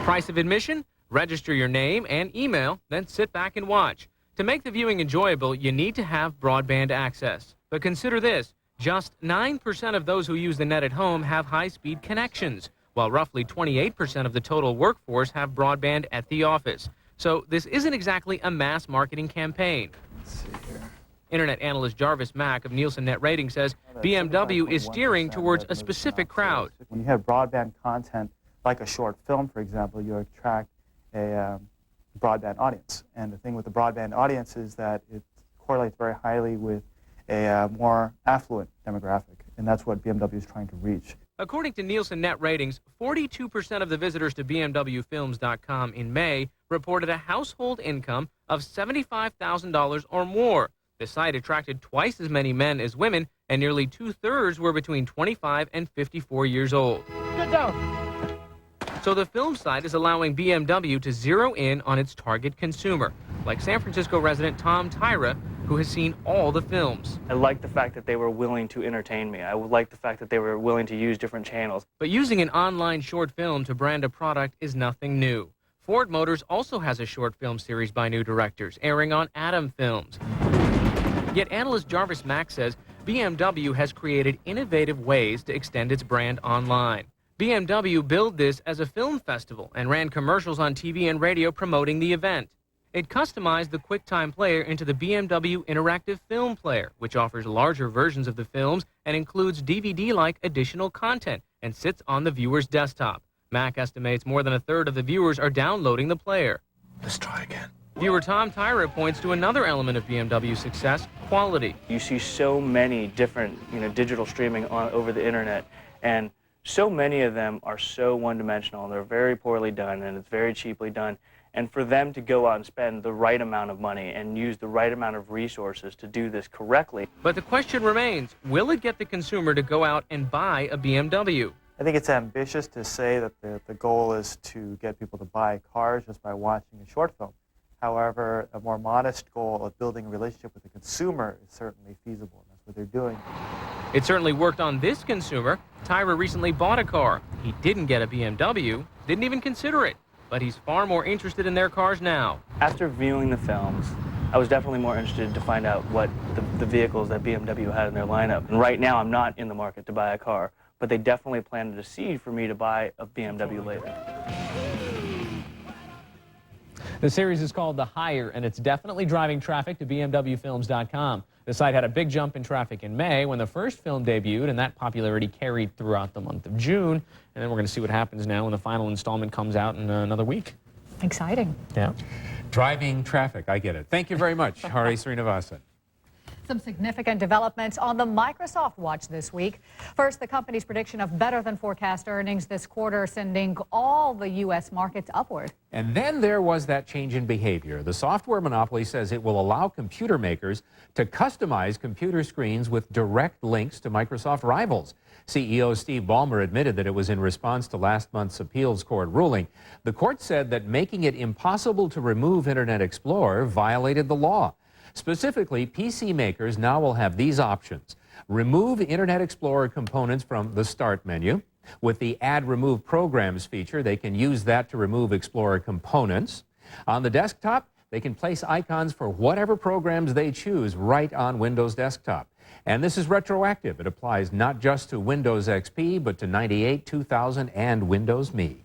Price of admission? Register your name and email, then sit back and watch. To make the viewing enjoyable, you need to have broadband access. But consider this, just 9% of those who use the net at home have high-speed connections, while roughly 28% of the total workforce have broadband at the office. So this isn't exactly a mass marketing campaign. Let's see here. Internet analyst Jarvis Mack of Nielsen Net Rating says BMW is steering towards a specific crowd. When you have broadband content, like a short film, for example, you attract a broadband audience. And the thing with the broadband audience is that it correlates very highly with a more affluent demographic. And that's what BMW is trying to reach. According to Nielsen Net Ratings, 42% of the visitors to BMWfilms.com in May reported a household income of $75,000 or more. The site attracted twice as many men as women, and nearly 2/3 were between 25 and 54 years old. Get down. So the film site is allowing BMW to zero in on its target consumer, like San Francisco resident Tom Tyra, who has seen all the films. I like the fact that they were willing to entertain me. I like the fact that they were willing to use different channels. But using an online short film to brand a product is nothing new. Ford Motors also has a short film series by new directors, airing on Atom Films. Yet analyst Jarvis Mack says BMW has created innovative ways to extend its brand online. BMW billed this as a film festival and ran commercials on TV and radio promoting the event. It customized the QuickTime player into the BMW Interactive Film Player, which offers larger versions of the films and includes DVD-like additional content and sits on the viewer's desktop. Mack estimates more than 1/3 of the viewers are downloading the player. Let's try again. Viewer Tom Tyra points to another element of BMW's success, quality. You see so many different, digital streaming over the internet, and so many of them are so one-dimensional, and they're very poorly done, and it's very cheaply done. And for them to go out and spend the right amount of money and use the right amount of resources to do this correctly. But the question remains, will it get the consumer to go out and buy a BMW? I think it's ambitious to say that the goal is to get people to buy cars just by watching a short film. However, a more modest goal of building a relationship with the consumer is certainly feasible, and that's what they're doing. It certainly worked on this consumer. Tyra recently bought a car. He didn't get a BMW, didn't even consider it, but he's far more interested in their cars now. After viewing the films, I was definitely more interested to find out what the vehicles that BMW had in their lineup. And right now, I'm not in the market to buy a car, but they definitely planted a seed for me to buy a BMW later. The series is called The Hire, and it's definitely driving traffic to BMWfilms.com. The site had a big jump in traffic in May when the first film debuted, and that popularity carried throughout the month of June. And then we're going to see what happens now when the final installment comes out in another week. Exciting. Yeah. Driving traffic, I get it. Thank you very much, Hari Srinivasan. Some significant developments on the Microsoft watch this week. First, the company's prediction of better than forecast earnings this quarter, sending all the U.S. markets upward. And then there was that change in behavior. The software monopoly says it will allow computer makers to customize computer screens with direct links to Microsoft rivals. CEO Steve Ballmer admitted that it was in response to last month's appeals court ruling. The court said that making it impossible to remove Internet Explorer violated the law. Specifically, PC makers now will have these options. Remove Internet Explorer components from the Start menu. With the Add Remove Programs feature, they can use that to remove Explorer components. On the desktop, they can place icons for whatever programs they choose right on Windows Desktop. And this is retroactive. It applies not just to Windows XP, but to 98, 2000, and Windows Me.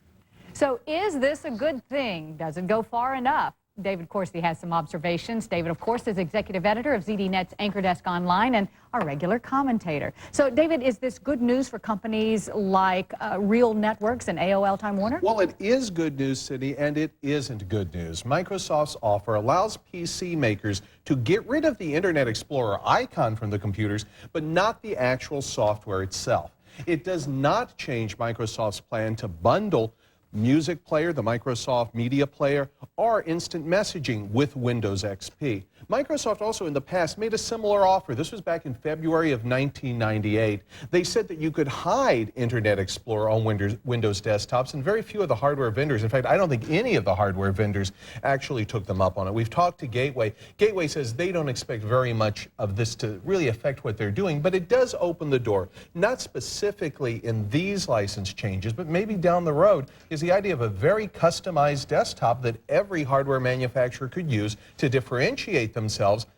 So is this a good thing? Does it go far enough? David Corsi has some observations. David, of course, is executive editor of ZDNet's Anchor Desk Online and our regular commentator. So, David, is this good news for companies like Real Networks and AOL Time Warner? Well, it is good news, Cindy, and it isn't good news. Microsoft's offer allows PC makers to get rid of the Internet Explorer icon from the computers, but not the actual software itself. It does not change Microsoft's plan to bundle Music Player, the Microsoft Media Player, or Instant Messaging with Windows XP. Microsoft also in the past made a similar offer. This was back in February of 1998. They said that you could hide Internet Explorer on Windows desktops, and very few of the hardware vendors, in fact, I don't think any of the hardware vendors actually took them up on it. We've talked to Gateway. Gateway says they don't expect very much of this to really affect what they're doing, but it does open the door, not specifically in these license changes, but maybe down the road, is the idea of a very customized desktop that every hardware manufacturer could use to differentiate themselves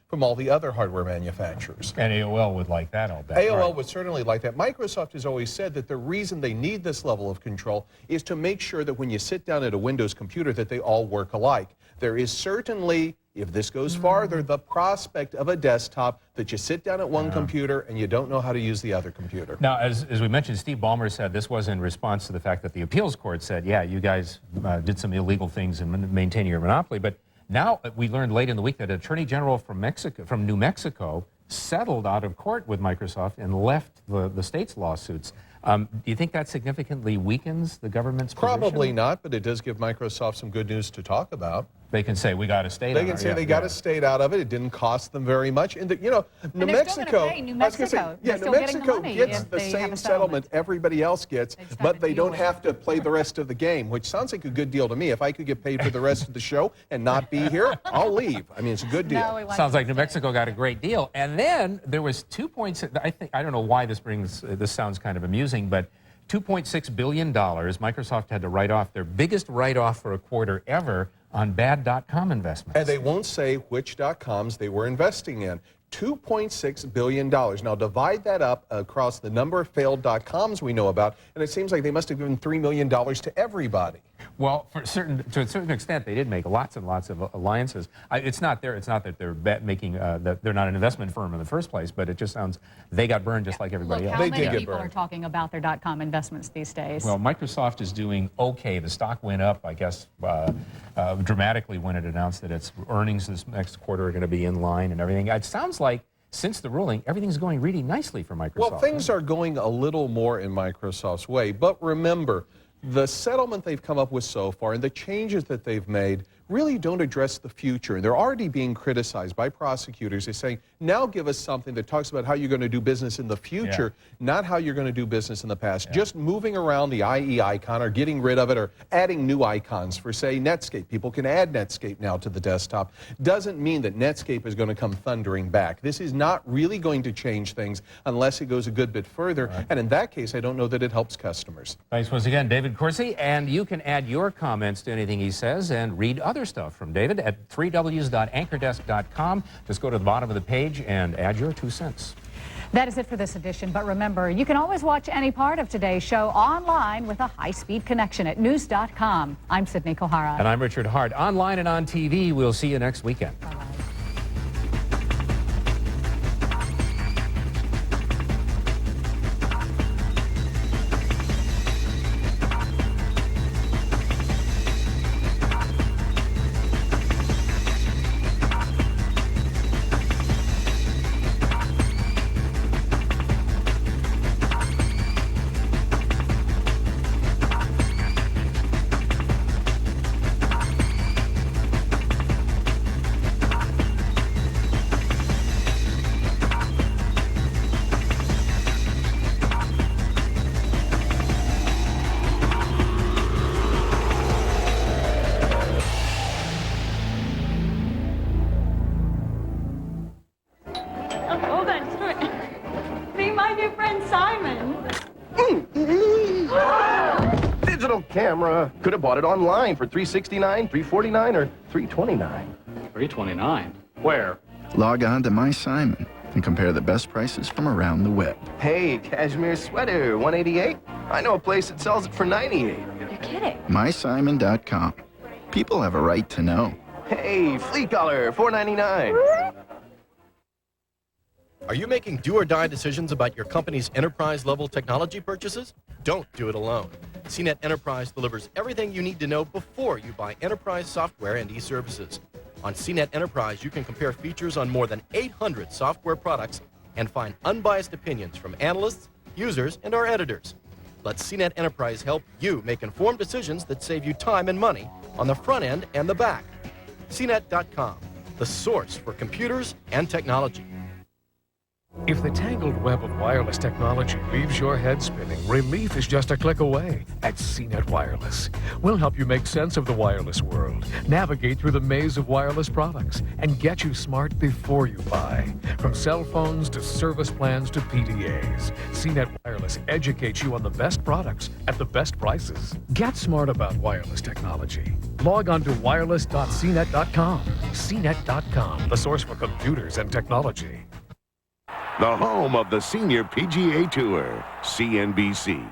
from all the other hardware manufacturers. And AOL would like that, I'll bet. AOL Right. would certainly like that. Microsoft has always said that the reason they need this level of control is to make sure that when you sit down at a Windows computer that they all work alike. There is certainly, if this goes farther, the prospect of a desktop that you sit down at one computer and you don't know how to use the other computer. Now, as we mentioned, Steve Ballmer said this was in response to the fact that the appeals court said, yeah, you guys did some illegal things in maintaining your monopoly, but now we learned late in the week that Attorney General from New Mexico settled out of court with Microsoft and left the state's lawsuits. Do you think that significantly weakens the government's position? Probably not, but it does give Microsoft some good news to talk about. They can say, we got a state out of it. They can say they got a state out of it. It didn't cost them very much. And, you know, New Mexico, New Mexico gets the same settlement everybody else gets, but they don't have to play the rest of the game, which sounds like a good deal to me. If I could get paid for the rest of the show and not be here, I'll leave. I mean, it's a good deal. Sounds like New Mexico got a great deal. And then there was 2 points. I don't know why this sounds kind of amusing, but $2.6 billion Microsoft had to write off, their biggest write-off for a quarter ever, on bad .com investments. And they won't say which .coms they were investing in. $2.6 billion. Now divide that up across the number of failed .coms we know about, and it seems like they must have given $3 million to everybody. Well, to a certain extent, they did make lots and lots of alliances. It's not that they're making that they're not an investment firm in the first place, but it just sounds they got burned just like everybody else. How many people are talking about their .com investments these days? Well, Microsoft is doing okay. The stock went up, I guess, dramatically when it announced that its earnings this next quarter are going to be in line and everything. It sounds like since the ruling, everything's going really nicely for Microsoft. Well, things are going a little more in Microsoft's way, but remember, the settlement they've come up with so far and the changes that they've made really don't address the future. And they're already being criticized by prosecutors. They're saying, now give us something that talks about how you're going to do business in the future, not how you're going to do business in the past. Just moving around the IE icon or getting rid of it or adding new icons for, say, Netscape. People can add Netscape now to the desktop. Doesn't mean that Netscape is going to come thundering back. This is not really going to change things unless it goes a good bit further. Right. And in that case, I don't know that it helps customers. Thanks once again, David Coursey. And you can add your comments to anything he says and read other stuff from David at 3ws.anchordesk.com. Just go to the bottom of the page and add your 2 cents. That is it for this edition, but remember, you can always watch any part of today's show online with a high-speed connection at news.com. I'm Sydney Kohara. And I'm Richard Hart. Online and on TV, we'll see you next weekend. Bye-bye. Camera. Could have bought it online for $369, $349, or $329. $329? Where? Log on to My Simon and compare the best prices from around the web. Hey, cashmere sweater, $188? I know a place that sells it for $98. You're kidding. MySimon.com. People have a right to know. Hey, flea collar, $4.99. Are you making do-or-die decisions about your company's enterprise-level technology purchases? Don't do it alone. CNET Enterprise delivers everything you need to know before you buy enterprise software and e-services. On CNET Enterprise, you can compare features on more than 800 software products and find unbiased opinions from analysts, users, and our editors. Let CNET Enterprise help you make informed decisions that save you time and money on the front end and the back. CNET.com. the source for computers and technology. If the tangled web of wireless technology leaves your head spinning, relief is just a click away at CNET Wireless. We'll help you make sense of the wireless world, navigate through the maze of wireless products, and get you smart before you buy. From cell phones to service plans to PDAs, CNET Wireless educates you on the best products at the best prices. Get smart about wireless technology. Log on to wireless.cnet.com. CNET.com, the source for computers and technology. The home of the Senior PGA Tour, CNBC.